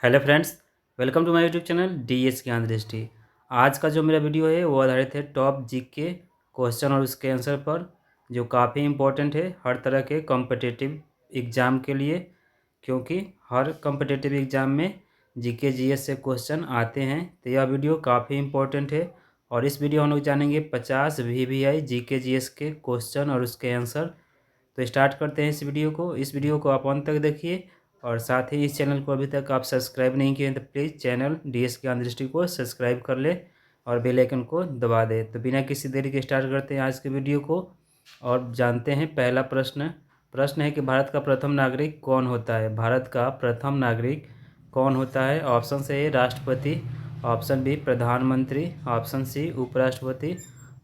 Hello friends, welcome to my YouTube channel DS Gyan Drishti. आज का जो मेरा वीडियो है वो आधारित है टॉप जीके क्वेश्चन और उसके आंसर पर, जो काफ़ी इम्पोर्टेंट है हर तरह के कॉम्पिटिटिव एग्ज़ाम के लिए। क्योंकि हर कॉम्पिटिटिव एग्ज़ाम में जीके जीएस से क्वेश्चन आते हैं, तो यह वीडियो काफ़ी इम्पोर्टेंट है। और इस वीडियो हम लोग जानेंगे 50 वीवीआई जीके जीएस के क्वेश्चन और उसके आंसर। तो स्टार्ट करते हैं इस वीडियो को आप अंत तक देखिए। और साथ ही इस चैनल को अभी तक आप सब्सक्राइब नहीं किए हैं तो प्लीज़ चैनल डीएस ज्ञान दृष्टि को सब्सक्राइब कर ले और बेल आइकन को दबा दे। तो बिना किसी देरी के स्टार्ट करते हैं आज के वीडियो को और जानते हैं पहला प्रश्न। प्रश्न है कि भारत का प्रथम नागरिक कौन होता है। भारत का प्रथम नागरिक कौन होता है। ऑप्शन ए राष्ट्रपति, ऑप्शन बी प्रधानमंत्री, ऑप्शन सी उपराष्ट्रपति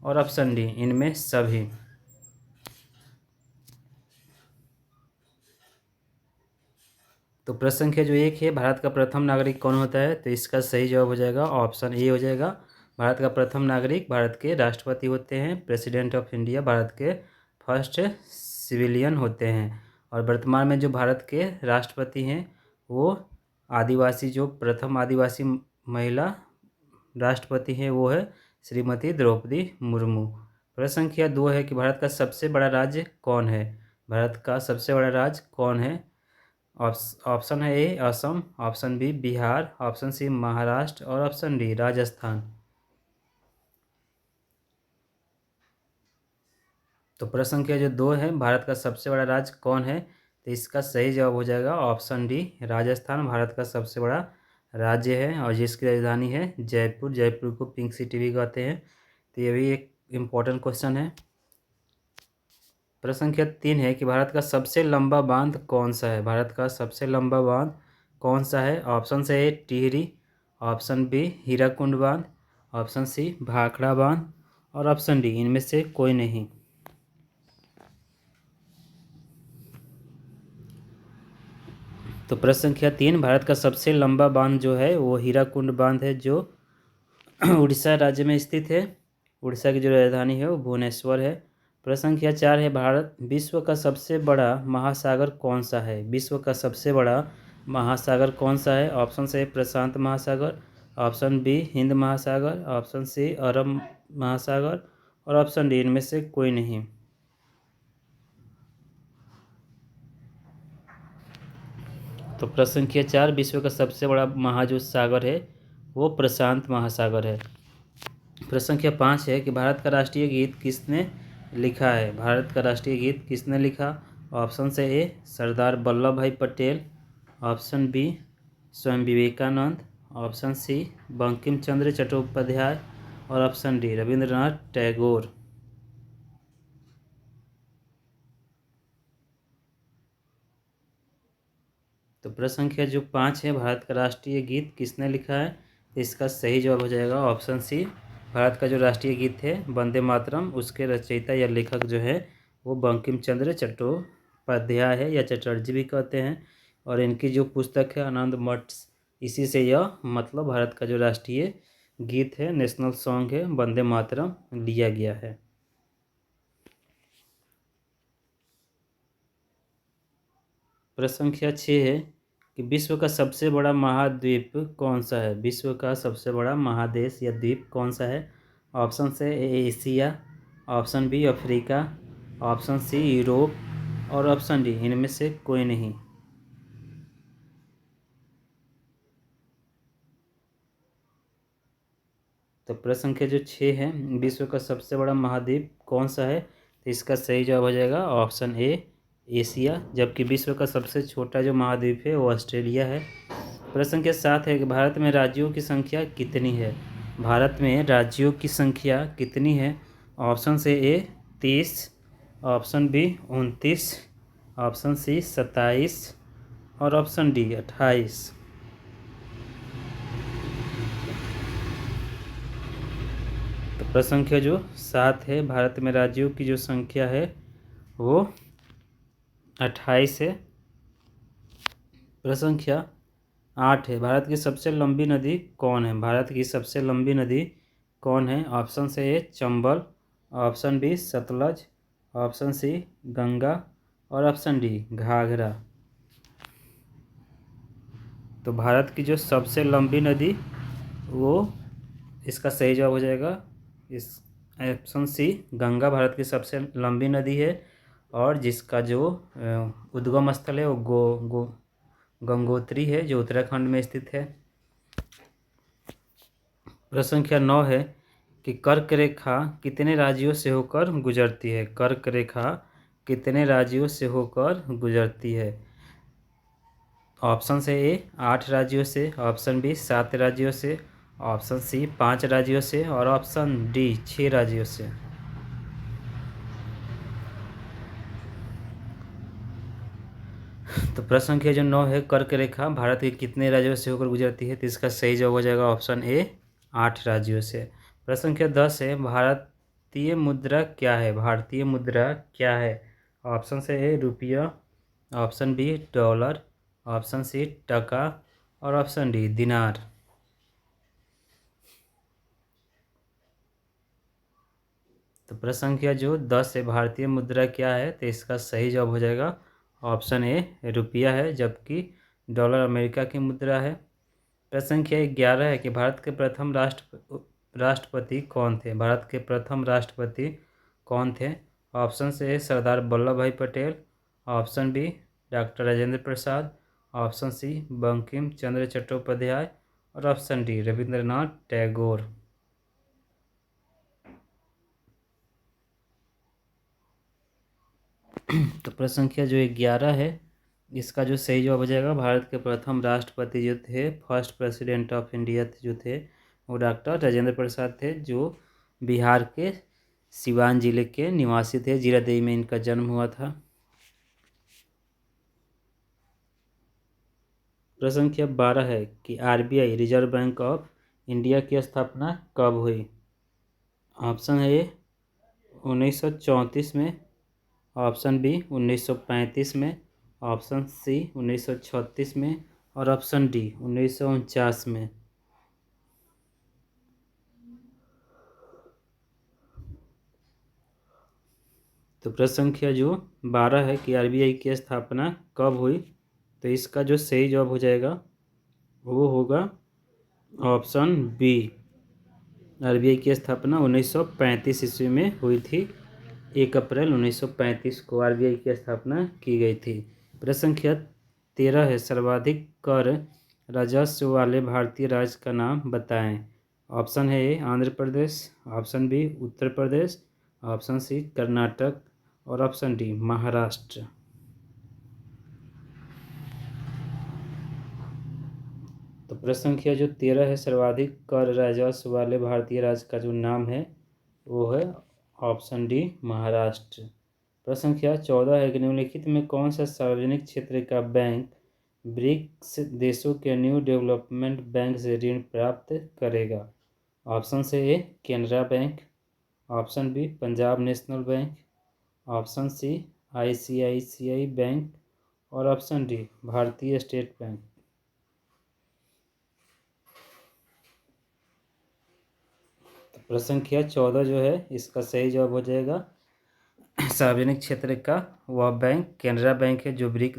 और ऑप्शन डी इनमें सभी। तो प्रश्न संख्या जो एक है, भारत का प्रथम नागरिक कौन होता है, तो इसका सही जवाब हो जाएगा ऑप्शन ए हो जाएगा। भारत का प्रथम नागरिक भारत के राष्ट्रपति होते हैं। प्रेसिडेंट ऑफ इंडिया भारत के फर्स्ट सिविलियन होते हैं। और वर्तमान में जो भारत के राष्ट्रपति हैं वो आदिवासी, जो प्रथम आदिवासी महिला राष्ट्रपति हैं वो है श्रीमती द्रौपदी मुर्मू। प्रश्न संख्या 2 है कि भारत का सबसे बड़ा राज्य कौन है। भारत का सबसे बड़ा राज्य कौन है। ऑप्शन है A Assam, option B Bihar, option C Maharashtra और ऑप्शन डी राजस्थान। तो प्रश्न संख्या जो 2 है, भारत का सबसे बड़ा राज्य कौन है, तो इसका सही जवाब हो जाएगा ऑप्शन डी राजस्थान भारत का सबसे बड़ा राज्य है और जिसकी राजधानी है जयपुर। जयपुर को पिंक सिटी भी कहते हैं। तो ये भी एक इम्पोर्टेंट क्वेश्चन है। प्रश्न संख्या 3 है कि भारत का सबसे लंबा बांध कौन सा है। भारत का सबसे लंबा बांध कौन सा है। ऑप्शन से ए टिहरी, ऑप्शन बी हीराकुंड बांध, ऑप्शन सी भाखड़ा बांध और ऑप्शन डी इनमें से कोई नहीं। तो प्रश्न संख्या 3, भारत का सबसे लंबा बांध जो है वो हीराकुंड बांध है, जो उड़ीसा राज्य में स्थित है। उड़ीसा की जो राजधानी है वो भुवनेश्वर है। प्रश्न संख्या 4 है, भारत विश्व का सबसे बड़ा महासागर कौन सा है। विश्व का सबसे बड़ा महासागर कौन सा है। ऑप्शन से प्रशांत महासागर, ऑप्शन बी हिंद महासागर, ऑप्शन सी अरब महासागर और ऑप्शन डी इनमें से कोई नहीं। तो प्रश्न संख्या 4, विश्व का सबसे बड़ा जो सागर है वो प्रशांत महासागर है। प्रश्न संख्या 5 है कि भारत का राष्ट्रीय गीत किसने लिखा है। भारत का राष्ट्रीय गीत किसने लिखा। ऑप्शन से ए सरदार वल्लभ भाई पटेल, ऑप्शन बी स्वयं विवेकानंद, ऑप्शन सी बंकिम चंद्र चट्टोपाध्याय और ऑप्शन डी रविंद्रनाथ टैगोर। तो प्रश्न संख्या जो 5 है, भारत का राष्ट्रीय गीत किसने लिखा है, तो इसका सही जवाब हो जाएगा ऑप्शन सी। भारत का जो राष्ट्रीय गीत है वंदे मातरम, उसके रचयिता या लेखक जो है वो बंकिम चंद्र चट्टोपाध्याय है या चटर्जी भी कहते हैं। और इनकी जो पुस्तक है आनंद मठ, इसी से यह मतलब भारत का जो राष्ट्रीय गीत है, नेशनल सॉन्ग है वंदे मातरम, लिया गया है। प्रश्न संख्या 6 है कि विश्व का सबसे बड़ा महाद्वीप कौन सा है। विश्व का सबसे बड़ा महादेश या द्वीप कौन सा है। ऑप्शन से A Asia, option B Africa, option C Europe और ऑप्शन डी इनमें से कोई नहीं। तो प्रश्न संख्या जो 6 है, विश्व का सबसे बड़ा महाद्वीप कौन सा है, तो इसका सही जवाब हो जाएगा ऑप्शन ए एशिया। जबकि विश्व का सबसे छोटा जो महाद्वीप है वो ऑस्ट्रेलिया है। प्रश्न संख्या 7 है कि भारत में राज्यों की संख्या कितनी है। भारत में राज्यों की संख्या कितनी है। ऑप्शन से ए 30, ऑप्शन बी 29, ऑप्शन सी 27 और ऑप्शन डी 28। तो प्रश्न संख्या जो 7 है, भारत में राज्यों की जो संख्या है वो 28 है। प्रश्न संख्या 8 है, भारत की सबसे लंबी नदी कौन है। भारत की सबसे लंबी नदी कौन है। ऑप्शन से A Chambal, option B Satluj, option C Ganga और ऑप्शन डी घाघरा। तो भारत की जो सबसे लंबी नदी, वो इसका सही जवाब हो जाएगा इस ऑप्शन सी, गंगा भारत की सबसे लंबी नदी है। और जिसका जो उद्गम स्थल है वो गंगोत्री है, जो उत्तराखंड में स्थित है। प्रश्न संख्या 9 है कि कर्क रेखा कितने राज्यों से होकर गुजरती है। कर्क रेखा कितने राज्यों से होकर गुजरती है। ऑप्शन से ए 8 राज्यों से, ऑप्शन बी 7 राज्यों से, ऑप्शन सी 5 राज्यों से और ऑप्शन डी 6 राज्यों से। तो प्रश्न संख्या जो 9 है, कर्क रेखा भारत के कितने राज्यों से होकर गुजरती है, तो इसका सही जवाब हो जाएगा ऑप्शन ए 8 राज्यों से। प्रश्न संख्या 10 है, भारतीय मुद्रा क्या है। भारतीय मुद्रा क्या है। ऑप्शन से ए रुपया, option B dollar, option C taka और ऑप्शन डी दिनार। तो प्रश्न संख्या जो 10 है, भारतीय मुद्रा क्या है, तो इसका सही जवाब हो जाएगा ऑप्शन ए रुपया है, जबकि डॉलर अमेरिका की मुद्रा है। प्रश्न संख्या 11 है कि भारत के प्रथम राष्ट्रपति कौन थे। भारत के प्रथम राष्ट्रपति कौन थे। ऑप्शन से Sardar Vallabh Bhai Patel, option B doctor Rajendra Prasad, option C Bankim Chandra Chattopadhyay और ऑप्शन डी रविंद्रनाथ टैगोर। तो प्रश्न संख्या जो 11 है, इसका जो सही जवाब हो जाएगा, भारत के प्रथम राष्ट्रपति जो थे, फर्स्ट प्रेसिडेंट ऑफ इंडिया जो थे, वो डॉक्टर राजेंद्र प्रसाद थे, जो बिहार के सिवान जिले के निवासी थे। जीरादेई में इनका जन्म हुआ था। प्रश्न संख्या 12 है कि RBI reserve bank of India की स्थापना कब हुई। ऑप्शन है 1934 में, ऑप्शन बी 1935 में, ऑप्शन सी 1936 में और ऑप्शन डी 1949 में। तो प्रश्न संख्या जो 12 है कि आरबीआई की स्थापना कब हुई, तो इसका जो सही जवाब हो जाएगा वो होगा ऑप्शन बी। आरबीआई की स्थापना 1935 ईस्वी में हुई थी। 1 अप्रैल 1935 को आरबीआई की स्थापना की गई थी। प्रश्न संख्या 13 है, सर्वाधिक कर राजस्व वाले भारतीय राज्य का नाम बताएं। ऑप्शन है ए Andhra Pradesh, option B Uttar Pradesh, option C Karnataka और ऑप्शन डी महाराष्ट्र। तो प्रश्न संख्या जो 13 है, सर्वाधिक कर राजस्व वाले भारतीय राज्य का जो नाम है वो है ऑप्शन डी महाराष्ट्र। प्रश्न संख्या 14 है कि निम्नलिखित में कौन सा सार्वजनिक क्षेत्र का बैंक ब्रिक्स देशों के न्यू डेवलपमेंट बैंक से ऋण प्राप्त करेगा। ऑप्शन से A Canara bank, option B Punjab national bank, option C ICICI bank और option D Bharatiya state bank. तो प्रश्न संख्या 14 जो है, इसका सही जवाब हो जाएगा सार्वजनिक क्षेत्र का वह बैंक केनरा बैंक है, जो ब्रिक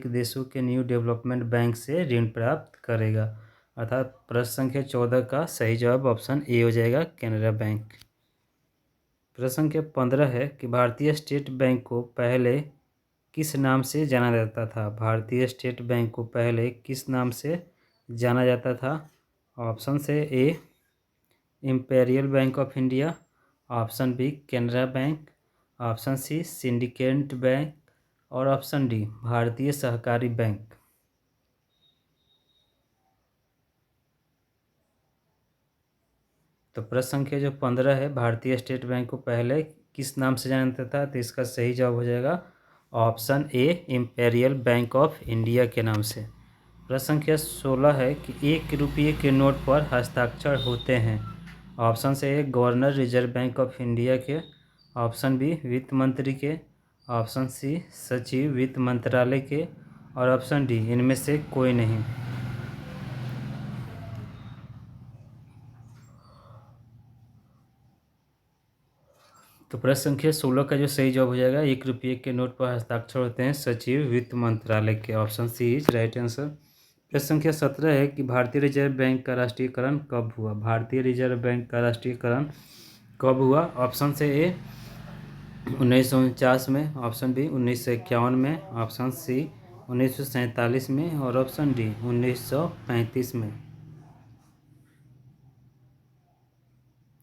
देशों के न्यू डेवलपमेंट बैंक से ऋण प्राप्त करेगा। अर्थात प्रश्न संख्या 14 का सही जवाब ऑप्शन ए हो जाएगा, केनरा बैंक। प्रश्न संख्या 15 है कि भारतीय स्टेट बैंक को पहले किस नाम से जाना जाता था। भारतीय स्टेट बैंक को पहले किस नाम से जाना जाता था। ऑप्शन से A imperial bank of India, option B Canara bank, option C syndicate bank और option D Bharatiya Sahakari bank. तो प्रश्न संख्या जो 15 है, भारतीय स्टेट बैंक को पहले किस नाम से जाना जाता था, तो इसका सही जवाब हो जाएगा option A imperial bank of India के नाम से। प्रश्न संख्या 16 है कि 1 रुपये के नोट पर हस्ताक्षर होते हैं। ऑप्शन से a governor reserve bank of India के, ऑप्शन बी वित्त मंत्री के, ऑप्शन सी सचिव वित्त मंत्रालय के और ऑप्शन डी इनमें से कोई नहीं। तो प्रश्न संख्या 16 का जो सही जवाब हो जाएगा, 1 रुपये के नोट पर हस्ताक्षर होते हैं सचिव वित्त मंत्रालय के। Option C is right answer. प्रश्न संख्या 17 है कि भारतीय रिजर्व बैंक का राष्ट्रीयकरण कब हुआ। भारतीय रिजर्व बैंक का राष्ट्रीयकरण कब हुआ। ऑप्शन से ए 1949 में, ऑप्शन बी 1951 में, ऑप्शन सी 1947 में और ऑप्शन डी 1935 में।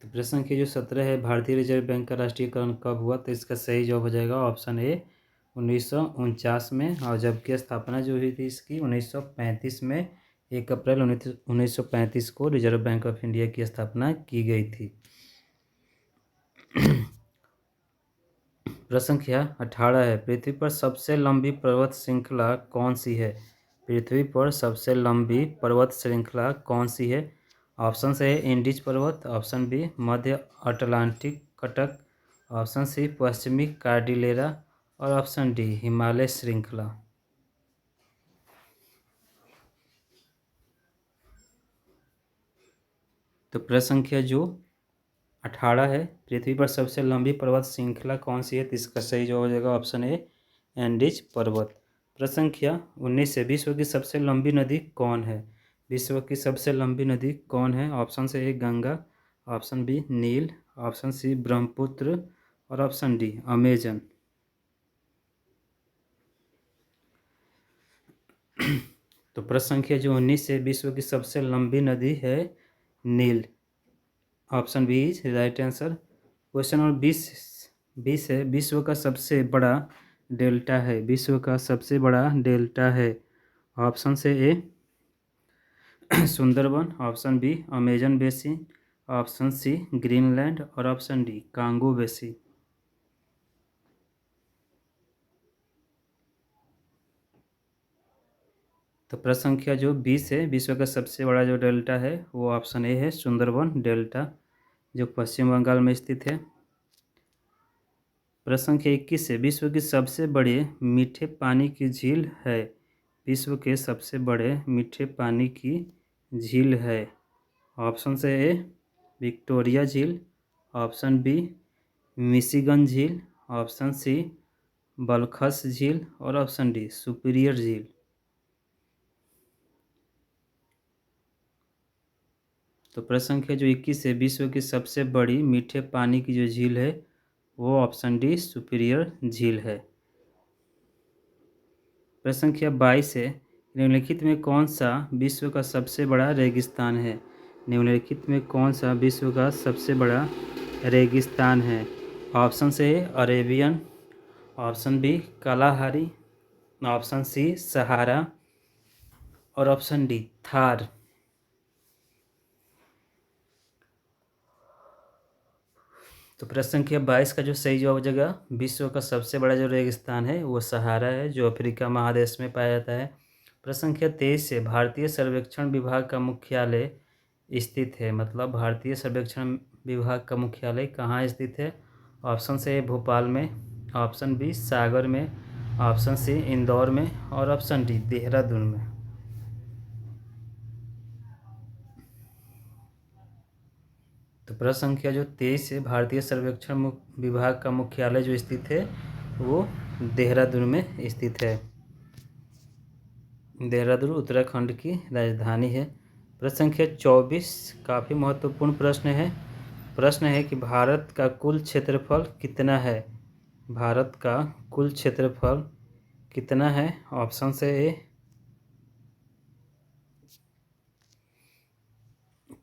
तो प्रश्न संख्या जो 17 है, भारतीय रिजर्व बैंक का राष्ट्रीयकरण कब हुआ, तो इसका सही जवाब हो जाएगा ऑप्शन ए 1949 में। और जबकि स्थापना जो हुई थी इसकी 1935 में, 1 अप्रैल 1935 को रिजर्व बैंक ऑफ इंडिया की स्थापना की गई थी। प्रश्न संख्या 18 है, पृथ्वी पर सबसे लंबी पर्वत श्रृंखला कौन सी है। पृथ्वी पर सबसे लंबी पर्वत श्रृंखला कौन सी है। ऑप्शन से है इंडीज पर्वत, ऑप्शन बी मध्य अटलांटिक कटक, ऑप्शन सी पश्चिमी कार्डिलेरा और ऑप्शन डी हिमालय श्रृंखला। तो प्रश्न संख्या जो 18 है, पृथ्वी पर सबसे लंबी पर्वत श्रृंखला कौन सी है, तो इसका सही जवाब हो जाएगा ऑप्शन ए एंडीज पर्वत। प्रश्न संख्या 19 है, विश्व की सबसे लंबी नदी कौन है। विश्व की सबसे लंबी नदी कौन है। ऑप्शन से ए Ganga, option B Neil, option C Brahmaputra और ऑप्शन डी अमेजन। तो प्रश्न संख्या जो 19 है, विश्व की सबसे लंबी नदी है नील, option B is right answer. Question number 20 है, विश्व का सबसे बड़ा डेल्टा है। विश्व का सबसे बड़ा डेल्टा है। ऑप्शन से A Sundarban, option B Amazon basin, option C Greenland और ऑप्शन डी कांगो बेसिन। तो प्रश्न संख्या जो 20 है, विश्व का सबसे बड़ा जो डेल्टा है वो ऑप्शन ए है सुंदरबन डेल्टा, जो पश्चिम बंगाल में स्थित है। प्रश्न संख्या 21 है, विश्व की सबसे बड़ी मीठे पानी की झील है। विश्व के सबसे बड़े मीठे पानी की झील है। ऑप्शन से ए विक्टोरिया झील, ऑप्शन बी मिशिगन झील, ऑप्शन सी बलखस झील और ऑप्शन डी सुपीरियर झील। तो प्रश्न संख्या जो 21 है, विश्व की सबसे बड़ी मीठे पानी की जो झील है वो ऑप्शन डी सुपीरियर झील है। प्रश्न संख्या 22 है, निम्नलिखित में कौन सा विश्व का सबसे बड़ा रेगिस्तान है। निम्नलिखित में कौन सा विश्व का सबसे बड़ा रेगिस्तान है। ऑप्शन से है Arabian, option B Kalahari, option C Sahara और ऑप्शन डी थार। तो प्रश्न संख्या 22 का जो सही जवाब हो जाएगा, विश्व का सबसे बड़ा जो रेगिस्तान है वो सहारा है, जो अफ्रीका महादेश में पाया जाता है। प्रश्न संख्या 23 से भारतीय सर्वेक्षण विभाग का मुख्यालय स्थित है। मतलब भारतीय सर्वेक्षण विभाग का मुख्यालय कहाँ स्थित है। ऑप्शन से भोपाल में, ऑप्शन बी सागर में, ऑप्शन सी इंदौर में और ऑप्शन डी देहरादून में। तो प्रश्न संख्या जो 23 है, भारतीय सर्वेक्षण विभाग का मुख्यालय जो स्थित है वो देहरादून में स्थित है। देहरादून उत्तराखंड की राजधानी है। प्रश्न संख्या 24 काफ़ी महत्वपूर्ण प्रश्न है। प्रश्न है कि भारत का कुल क्षेत्रफल कितना है। भारत का कुल क्षेत्रफल कितना है। ऑप्शन से ए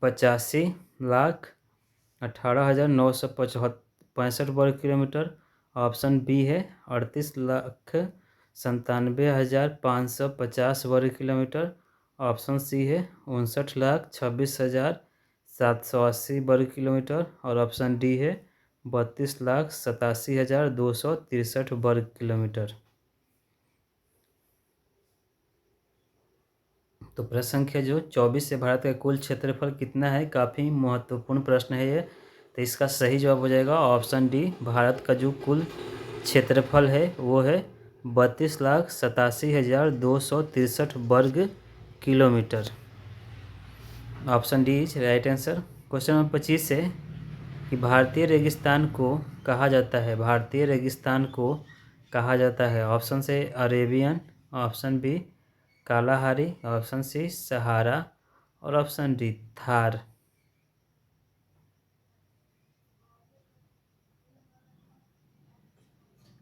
85,18,965 वर्ग किलोमीटर, ऑप्शन बी है 38,97,550 वर्ग किलोमीटर, ऑप्शन सी है 59,26,780 वर्ग किलोमीटर और ऑप्शन डी है 32,87,263 वर्ग किलोमीटर। तो प्रश्न संख्या जो 24 से भारत का कुल क्षेत्रफल कितना है, काफ़ी महत्वपूर्ण प्रश्न है ये। तो इसका सही जवाब हो जाएगा ऑप्शन डी, भारत का जो कुल क्षेत्रफल है वो है 32,87,263 वर्ग kilometre. Option D is right answer. Question number 25 है कि भारतीय रेगिस्तान को कहा जाता है। भारतीय रेगिस्तान को कहा जाता है। ऑप्शन से Arabian, option B Kalahari, option C Sahara और ऑप्शन डी थार।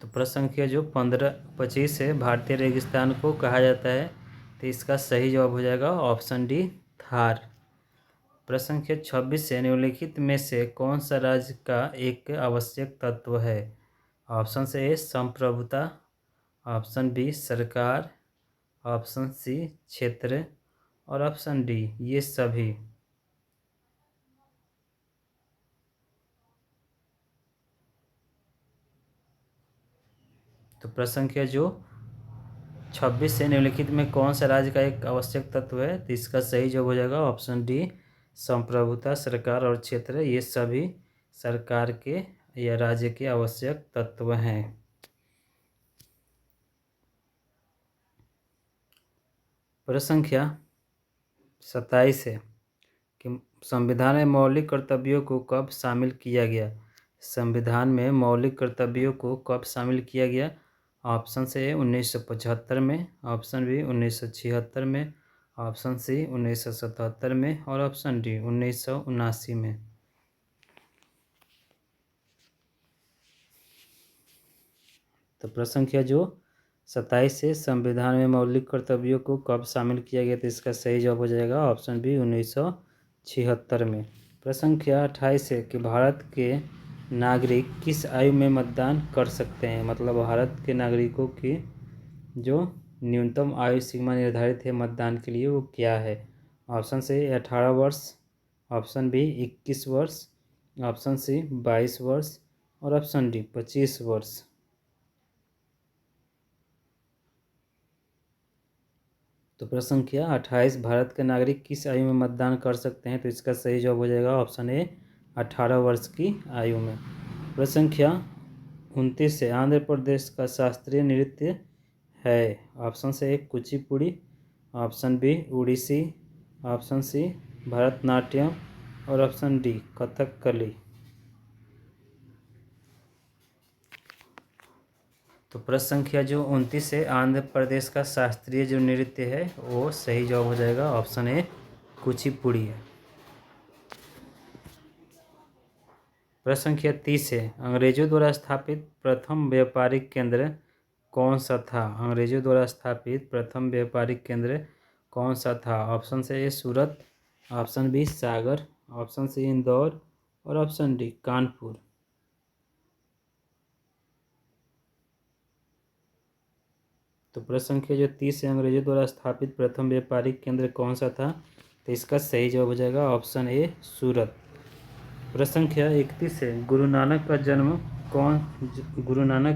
तो प्रश्न संख्या जो 25 है, भारतीय रेगिस्तान को कहा जाता है, तो इसका सही जवाब हो जाएगा ऑप्शन डी थार। प्रश्न संख्या 26 है, निम्नलिखित में से कौन सा राज्य का एक आवश्यक तत्व है? ऑप्शन से ए संप्रभुता, ऑप्शन बी सरकार, ऑप्शन सी क्षेत्र और ऑप्शन डी ये सभी। तो प्रश्न संख्या जो 26 से निम्नलिखित में कौन सा राज्य का एक आवश्यक तत्व है? तो इसका सही जवाब हो जाएगा ऑप्शन डी संप्रभुता, सरकार और क्षेत्र ये सभी सरकार के या राज्य के आवश्यक तत्व हैं। प्रश्न संख्या 27 है कि संविधान में मौलिक कर्तव्यों को कब शामिल किया गया? संविधान में मौलिक कर्तव्यों को कब शामिल किया गया? ऑप्शन से 1975 में, ऑप्शन बी 1976 में, ऑप्शन सी 1977 में और ऑप्शन डी 1979 में। तो प्रश्न संख्या जो 27 से संविधान में मौलिक कर्तव्यों को कब शामिल किया गया, तो इसका सही जवाब हो जाएगा ऑप्शन बी 1976 में। प्रश्न संख्या 28 है कि भारत के नागरिक किस आयु में मतदान कर सकते हैं? मतलब भारत के नागरिकों की जो न्यूनतम आयु सीमा निर्धारित है मतदान के लिए वो क्या है? ऑप्शन से 18 वर्ष, ऑप्शन बी 21 वर्ष, ऑप्शन सी 22 वर्ष और ऑप्शन डी 25 वर्ष। तो प्रश्न संख्या 28, भारत के नागरिक किस आयु में मतदान कर सकते हैं? तो इसका सही जवाब हो जाएगा ऑप्शन ए 18 वर्ष की आयु में। प्रश्न संख्या 29 है, आंध्र प्रदेश का शास्त्रीय नृत्य है? ऑप्शन से A Kuchipudi, option B Odissi, option C Bharatanatyam और ऑप्शन डी कथकली। तो प्रश्न संख्या जो 29 है, आंध्र प्रदेश का शास्त्रीय जो नृत्य है वो सही जवाब हो जाएगा ऑप्शन ए कुचिपुड़ी है। प्रश्न संख्या 30 है, अंग्रेजों द्वारा स्थापित प्रथम व्यापारिक केंद्र कौन सा था? अंग्रेजों द्वारा स्थापित प्रथम व्यापारिक केंद्र कौन सा था? ऑप्शन से ए सूरत, ऑप्शन बी सागर, ऑप्शन सी इंदौर और ऑप्शन डी कानपुर। तो प्रश्न संख्या जो 30 है, अंग्रेजों द्वारा स्थापित प्रथम व्यापारिक केंद्र कौन सा था? तो इसका सही जवाब हो जाएगा ऑप्शन ए सूरत। प्रश्न संख्या 31 है, गुरु नानक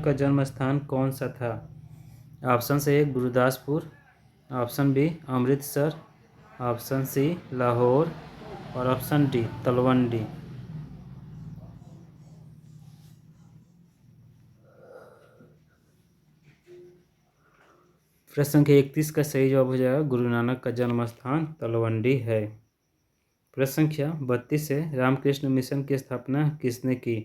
का जन्म स्थान कौन सा था? ऑप्शन से A Gurdaspur, option B Amritsar, option C Lahore और ऑप्शन डी तलवंडी। प्रश्न संख्या 31 का सही जवाब हो जाएगा गुरु नानक का जन्म स्थान तलवंडी है। प्रश्न संख्या 32 है, रामकृष्ण मिशन की स्थापना किसने की?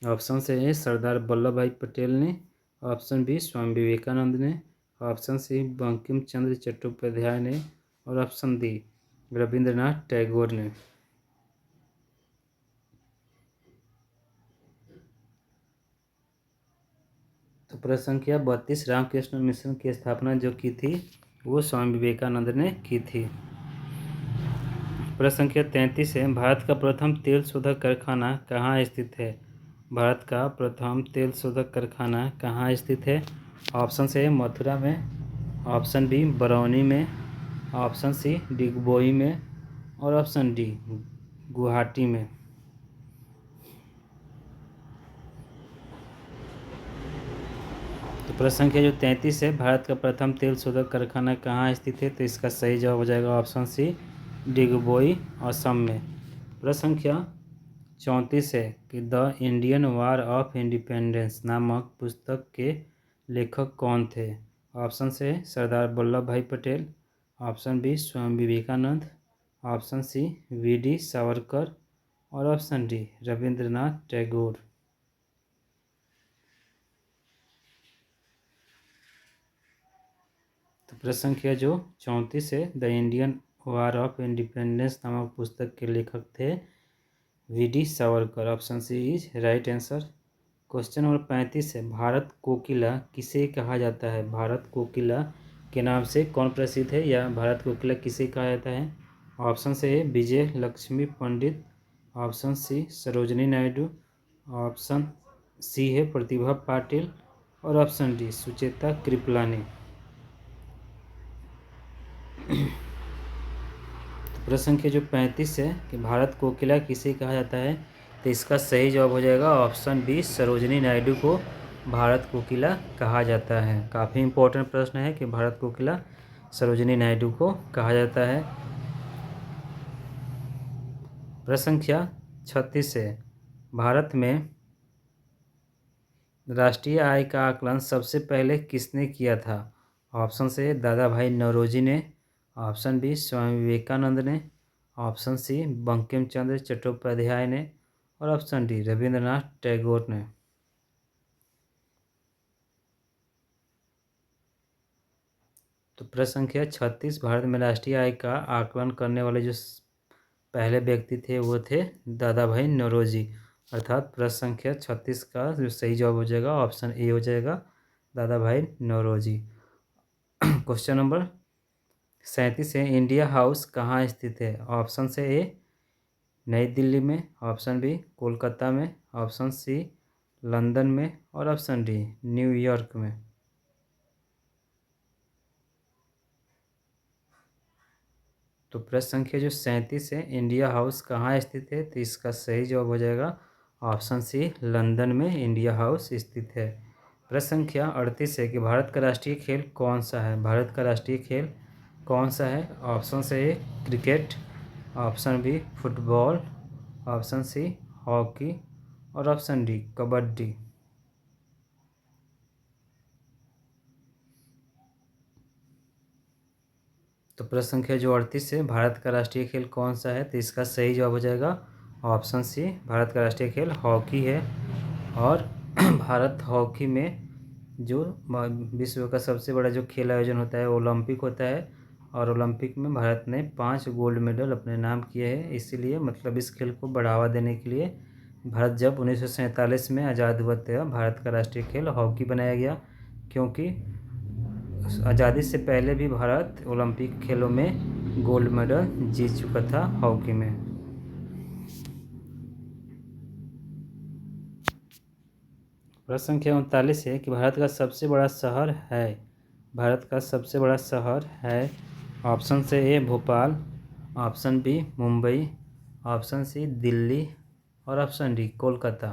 ऑप्शन से है सरदार वल्लभ भाई पटेल ने, ऑप्शन बी स्वामी विवेकानंद ने, ऑप्शन सी बंकिम चंद्र चट्टोपाध्याय ने और ऑप्शन डी रविंद्रनाथ टैगोर ने। तो प्रश्न संख्या 32, रामकृष्ण मिशन की स्थापना जो की थी वो स्वामी विवेकानंद ने की थी। प्रश्न संख्या 33 है, भारत का प्रथम तेल शोधक कारखाना कहाँ स्थित है? भारत का प्रथम तेल शोधक कारखाना कहाँ स्थित है? ऑप्शन से मथुरा में, ऑप्शन बी बरौनी में, ऑप्शन सी डिगबोई में और ऑप्शन डी गुवाहाटी में। तो प्रश्न संख्या जो 33 है, भारत का प्रथम तेल शोधक कारखाना कहाँ स्थित है? तो इसका सही जवाब हो जाएगा ऑप्शन सी डिगबोई असम में। प्रश्न संख्या 34 है कि the Indian war of independence नामक पुस्तक के लेखक कौन थे? ऑप्शन से Sardar Vallabh Bhai Patel, option B Swami Vivekananda, option C V D. Savarkar और ऑप्शन डी रविंद्रनाथ टैगोर। तो प्रश्न संख्या जो 34 है, the Indian war of independence नामक पुस्तक के लेखक थे V D. Savarkar. Option C is right answer. Question number 35 है, भारत कोकिला किसे कहा जाता है? भारत कोकिला के नाम से कौन प्रसिद्ध है, या भारत कोकिला किसे कहा जाता है? ऑप्शन से है Vijay Lakshmi Pandit, option C Sarojini Naidu, option C है प्रतिभा पाटिल, और ऑप्शन डी सुचेता कृपलानी। प्रश्न संख्या जो 35 है कि भारत कोकिला किसे कहा जाता है, तो इसका सही जवाब हो जाएगा ऑप्शन बी सरोजनी नायडू को भारत कोकिला कहा जाता है। काफ़ी इंपॉर्टेंट प्रश्न है कि भारत कोकिला सरोजनी नायडू को कहा जाता है। प्रश्न संख्या 36 है, भारत में राष्ट्रीय आय का आकलन सबसे पहले किसने किया था? ऑप्शन से दादा भाई नौरोजी ने, ऑप्शन बी स्वामी विवेकानंद ने, ऑप्शन सी बंकिम चंद्र चट्टोपाध्याय ने, और ऑप्शन डी रविंद्रनाथ टैगोर ने। तो प्रश्न संख्या 36, भारत में राष्ट्रीय आय का आकलन करने वाले जो पहले व्यक्ति थे वो थे दादा भाई नौरोजी। अर्थात प्रश्न संख्या 36 का जो सही जवाब हो जाएगा ऑप्शन ए हो जाएगा, दादा भाई नौरोजी। क्वेश्चन नंबर 37 है, इंडिया हाउस कहाँ स्थित है? ऑप्शन से ए नई दिल्ली में, ऑप्शन बी कोलकाता में, ऑप्शन सी लंदन में, और ऑप्शन डी न्यूयॉर्क में। तो प्रश्न संख्या जो 37 है, इंडिया हाउस कहाँ स्थित है, तो इसका सही जवाब हो जाएगा ऑप्शन सी लंदन में इंडिया हाउस स्थित है। प्रश्न संख्या 38 है कि भारत का राष्ट्रीय खेल कौन सा है? भारत का राष्ट्रीय खेल कौन सा है? ऑप्शन से A cricket, option B football, option C hockey, और ऑप्शन डी कबड्डी। तो प्रश्न संख्या जो 38 है, भारत का राष्ट्रीय खेल कौन सा है, तो इसका सही जवाब हो जाएगा ऑप्शन सी, भारत का राष्ट्रीय खेल हॉकी है। और भारत हॉकी में जो विश्व का सबसे बड़ा जो खेल आयोजन होता है ओलंपिक होता है, और ओलंपिक में भारत ने 5 गोल्ड मेडल अपने नाम किए हैं। इसीलिए मतलब इस खेल को बढ़ावा देने के लिए भारत जब 1947 में आज़ाद हुआ था, भारत का राष्ट्रीय खेल हॉकी बनाया गया, क्योंकि आज़ादी से पहले भी भारत ओलंपिक खेलों में गोल्ड मेडल जीत चुका था हॉकी में। प्रश्न संख्या 39 है कि भारत का सबसे बड़ा शहर है, भारत का सबसे बड़ा शहर है। ऑप्शन से A Bhopal, option B Mumbai, option C Delhi, और ऑप्शन डी कोलकाता।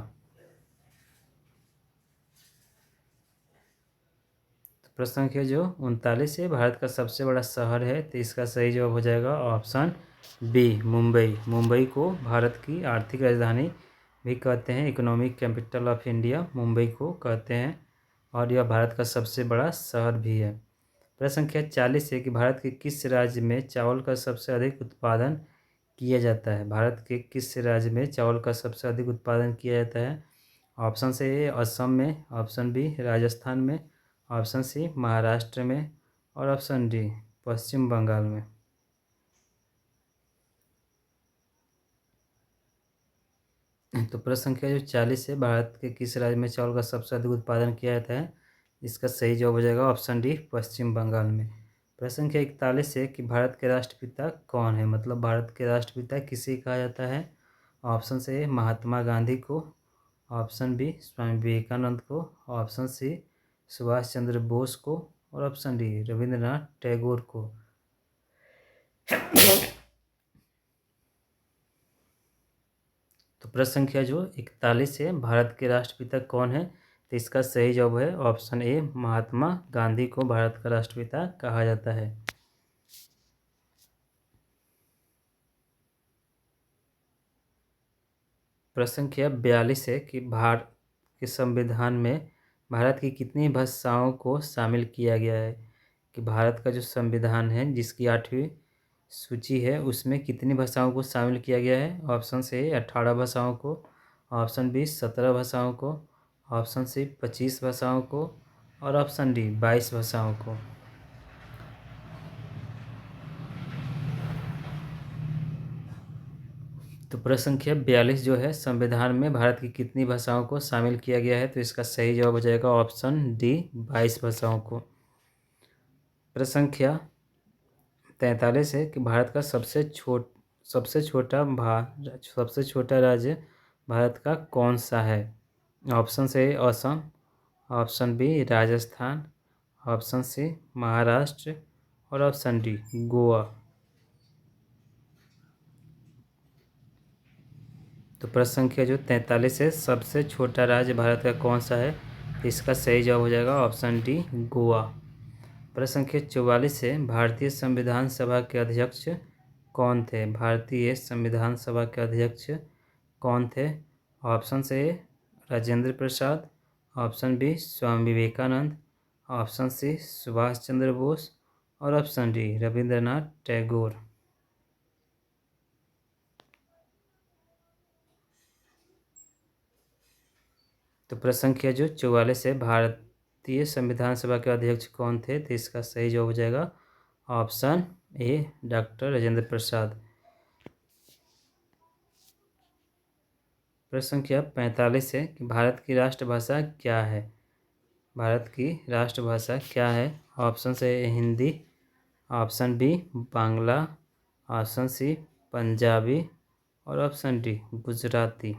प्रश्न संख्या जो 39 है, भारत का सबसे बड़ा शहर है, तो इसका सही जवाब हो जाएगा ऑप्शन बी मुंबई। मुंबई को भारत की आर्थिक राजधानी भी कहते हैं, economic capital of India Mumbai को कहते हैं, और यह भारत का सबसे बड़ा शहर भी है। प्रश्न संख्या 40 है कि भारत के किस राज्य में चावल का सबसे अधिक उत्पादन किया जाता है? भारत के किस राज्य में चावल का सबसे अधिक उत्पादन किया जाता है? ऑप्शन से ए असम में, ऑप्शन बी राजस्थान में, ऑप्शन सी महाराष्ट्र में, और ऑप्शन डी पश्चिम बंगाल में। तो प्रश्न संख्या जो 40 है, भारत के किस राज्य में चावल का सबसे अधिक उत्पादन किया जाता है? इसका सही जवाब हो जाएगा ऑप्शन डी पश्चिम बंगाल में। प्रश्न संख्या 41 है कि भारत के राष्ट्रपिता कौन है? मतलब भारत के राष्ट्रपिता किसे कहा जाता है? ऑप्शन से महात्मा गांधी को, ऑप्शन बी स्वामी विवेकानंद को, ऑप्शन सी सुभाष चंद्र बोस को, और ऑप्शन डी रविंद्रनाथ टैगोर को। तो प्रश्न संख्या जो 41 है, भारत के राष्ट्रपिता कौन है, तो इसका सही जवाब है ऑप्शन ए महात्मा गांधी को भारत का राष्ट्रपिता कहा जाता है। प्रश्न संख्या 42 है कि भारत के संविधान में भारत की कितनी भाषाओं को शामिल किया गया है? कि भारत का जो संविधान है जिसकी 8वीं सूची है उसमें कितनी भाषाओं को शामिल किया गया है? ऑप्शन से 18 भाषाओं को, ऑप्शन बी 17 भाषाओं को, ऑप्शन सी 25 भाषाओं को, और ऑप्शन डी 22 भाषाओं को। तो प्रश्न संख्या 42 जो है, संविधान में भारत की कितनी भाषाओं को शामिल किया गया है? तो इसका सही जवाब हो जाएगा ऑप्शन डी, 22 भाषाओं को। प्रश्न संख्या 43 है कि भारत का सबसे छोटा राज्य भारत का कौन सा है? Option A Assam, option B Rajasthan, option C Maharashtra और ऑप्शन डी गोवा। तो प्रश्न संख्या जो 43 है, सबसे छोटा राज्य भारत का कौन सा है? तो इसका सही जवाब हो जाएगा ऑप्शन डी गोवा। प्रश्न संख्या 44 है, भारतीय संविधान सभा के अध्यक्ष कौन थे? भारतीय संविधान सभा के अध्यक्ष कौन थे? Option A Rajendra Prasad, option B Swami Vivekananda, option C Subhash Chandra Bose और ऑप्शन डी रविंद्रनाथ टैगोर। तो प्रश्न संख्या जो 44 है, भारतीय संविधान सभा के अध्यक्ष कौन थे? तो इसका सही जवाब हो जाएगा ऑप्शन ए डॉक्टर राजेंद्र प्रसाद। प्रश्न संख्या 45 है कि भारत की राष्ट्रभाषा क्या है? भारत की राष्ट्रभाषा क्या है? Option A Hindi, option B Bangla, option C Punjabi और ऑप्शन डी गुजराती।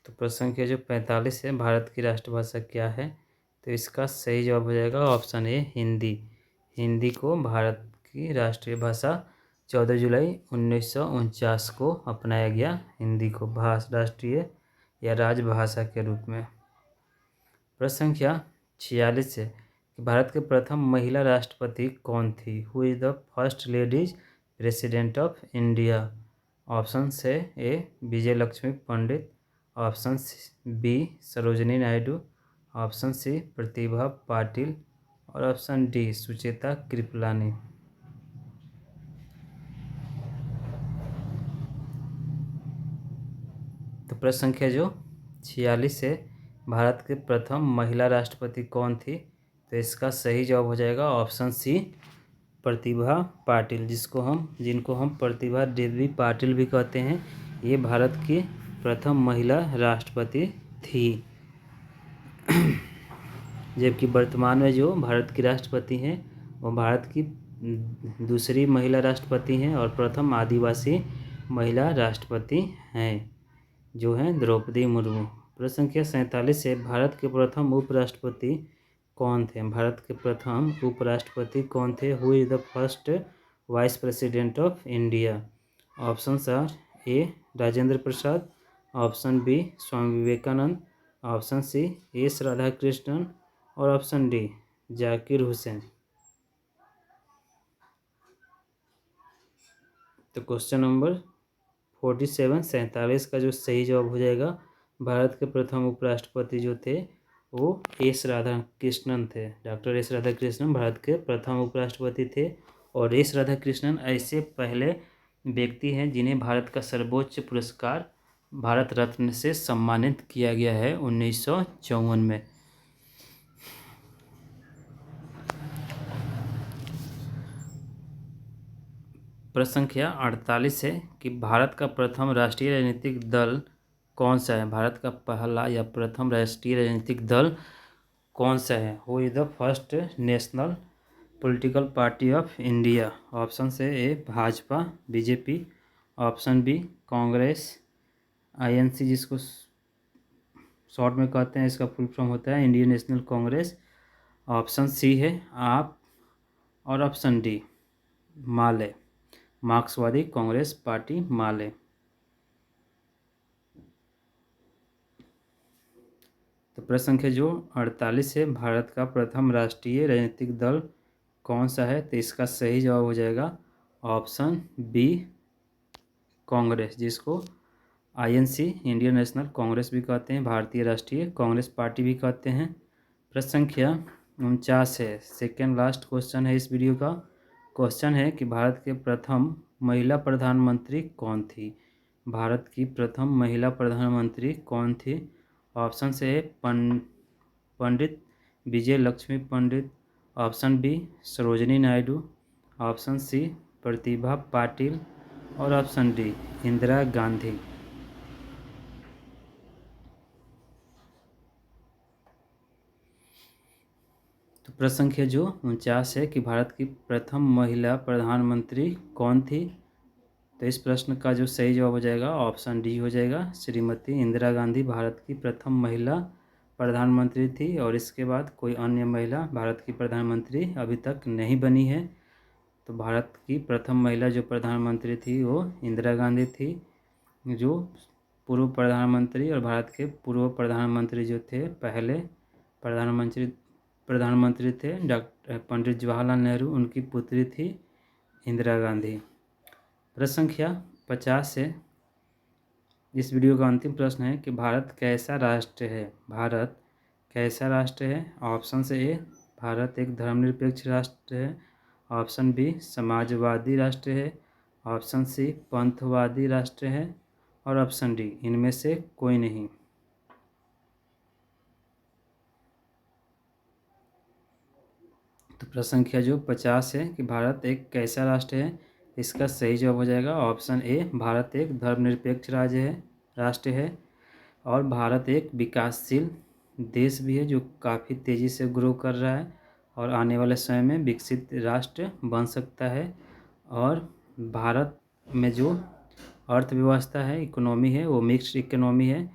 तो प्रश्न संख्या जो 45 है, भारत की राष्ट्रभाषा क्या है? तो इसका सही जवाब हो जाएगा ऑप्शन ए हिंदी। हिंदी को भारत की राष्ट्रीय भाषा 14 जुलाई 1949 को अपनाया गया, हिंदी को राष्ट्रीय या राजभाषा के रूप में। प्रश्न संख्या 46 है कि भारत के प्रथम महिला राष्ट्रपति कौन थी? Who is the first ladies president of India? Option से A Vijay Lakshmi Pandit, option B Sarojini Naidu, option C Pratibha Patil और ऑप्शन डी सुचेता कृपलानी। तो प्रश्न संख्या जो 46 है, भारत के प्रथम महिला राष्ट्रपति कौन थी? तो इसका सही जवाब हो जाएगा ऑप्शन सी प्रतिभा पाटिल, जिनको हम प्रतिभा देवी पाटिल भी कहते हैं। ये भारत की प्रथम महिला राष्ट्रपति थी। जबकि वर्तमान में जो भारत की राष्ट्रपति हैं वो भारत की दूसरी महिला राष्ट्रपति हैं और प्रथम आदिवासी महिला राष्ट्रपति हैं जो हैं द्रौपदी मुर्मू। प्रश्न संख्या 47 है, भारत के प्रथम उपराष्ट्रपति कौन थे? भारत के प्रथम उपराष्ट्रपति कौन थे? Who is the first vice president of India? Option are A Rajendra Prasad, option B Swami Vivekananda, option C S Radhakrishnan और ऑप्शन डी जाकिर हुसैन। तो क्वेश्चन नंबर 47 का जो सही जवाब हो जाएगा, भारत के प्रथम उपराष्ट्रपति जो थे वो एस राधाकृष्णन थे। डॉक्टर एस राधाकृष्णन भारत के प्रथम उपराष्ट्रपति थे और एस राधाकृष्णन ऐसे पहले व्यक्ति हैं जिन्हें भारत का सर्वोच्च पुरस्कार भारत रत्न से सम्मानित किया गया है 1954 में। प्रश्न संख्या 48 है कि भारत का प्रथम राष्ट्रीय राजनीतिक दल कौन सा है? भारत का पहला या प्रथम राष्ट्रीय राजनीतिक दल कौन सा है? Who is the first national political party of India? Option से A Bhajpa BJP, option B Congress INC जिसको शॉर्ट में कहते हैं, इसका फुल फॉर्म होता है Indian National Congress, option C है आप और ऑप्शन डी माले मार्क्सवादी कांग्रेस पार्टी माले। तो प्रश्न संख्या जो 48 है, भारत का प्रथम राष्ट्रीय राजनीतिक दल कौन सा है? तो इसका सही जवाब हो जाएगा ऑप्शन बी कांग्रेस, जिसको आईएनसी इंडियन नेशनल कांग्रेस भी कहते हैं, भारतीय राष्ट्रीय कांग्रेस पार्टी भी कहते हैं। प्रश्न संख्या 49 है, सेकेंड लास्ट क्वेश्चन है इस वीडियो का। क्वेश्चन है कि भारत के प्रथम महिला प्रधानमंत्री कौन थी? भारत की प्रथम महिला प्रधानमंत्री कौन थी? ऑप्शन से है Pandit Vijay Lakshmi Pandit, option B Sarojini Naidu, option C Pratibha Patil और ऑप्शन डी इंदिरा गांधी। तो प्रश्न संख्या जो 49 है कि भारत की प्रथम महिला प्रधानमंत्री कौन थी। तो इस प्रश्न का जो सही जवाब हो जाएगा ऑप्शन डी हो जाएगा, श्रीमती इंदिरा गांधी भारत की प्रथम महिला प्रधानमंत्री थी। और इसके बाद कोई अन्य महिला भारत की प्रधानमंत्री अभी तक नहीं बनी है। तो भारत की प्रथम महिला जो प्रधानमंत्री थी वो इंदिरा गांधी थी, जो पूर्व प्रधानमंत्री और भारत के पूर्व प्रधानमंत्री जो थे, पहले प्रधानमंत्री थे डॉक्टर पंडित जवाहरलाल नेहरू, उनकी पुत्री थी इंदिरा गांधी। प्रश्न संख्या 50 है। इस वीडियो का अंतिम प्रश्न है कि भारत कैसा राष्ट्र है। भारत कैसा राष्ट्र है। ऑप्शन से ए भारत एक धर्मनिरपेक्ष राष्ट्र है, ऑप्शन बी समाजवादी राष्ट्र है, ऑप्शन सी पंथवादी राष्ट्र है और ऑप्शन डी इनमें से कोई नहीं। तो प्रश्न संख्या जो 50 है कि भारत एक कैसा राष्ट्र है, इसका सही जवाब हो जाएगा ऑप्शन ए भारत एक धर्मनिरपेक्ष राष्ट्र है और भारत एक विकासशील देश भी है जो काफ़ी तेज़ी से ग्रो कर रहा है और आने वाले समय में विकसित राष्ट्र बन सकता है। और भारत में जो अर्थव्यवस्था है, इकोनॉमी है, वो मिक्स्ड इकोनॉमी है।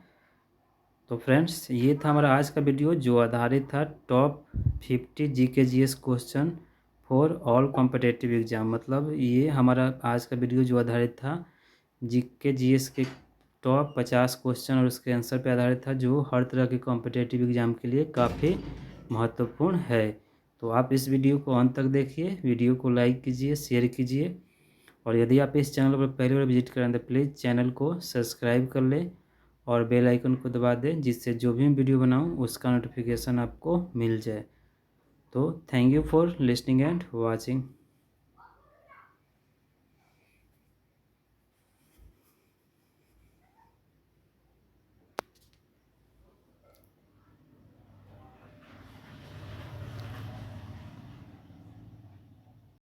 तो फ्रेंड्स ये था हमारा आज का वीडियो जो आधारित था top 50 GK GS question for all competitive exam. मतलब ये हमारा आज का वीडियो जो आधारित था जीके जीएस के टॉप 50 क्वेश्चन और उसके आंसर पे आधारित था, जो हर तरह के कॉम्पिटिटिव एग्जाम के लिए काफ़ी महत्वपूर्ण है। तो आप इस वीडियो को अंत तक देखिए, वीडियो को लाइक कीजिए, शेयर कीजिए और यदि आप इस चैनल पर पहली बार विजिट करें तो प्लीज़ चैनल को सब्सक्राइब कर लें और बेल आइकन को दबा दें, जिससे जो भी वीडियो बनाऊं उसका नोटिफिकेशन आपको मिल जाए। तो thank you for listening and watching.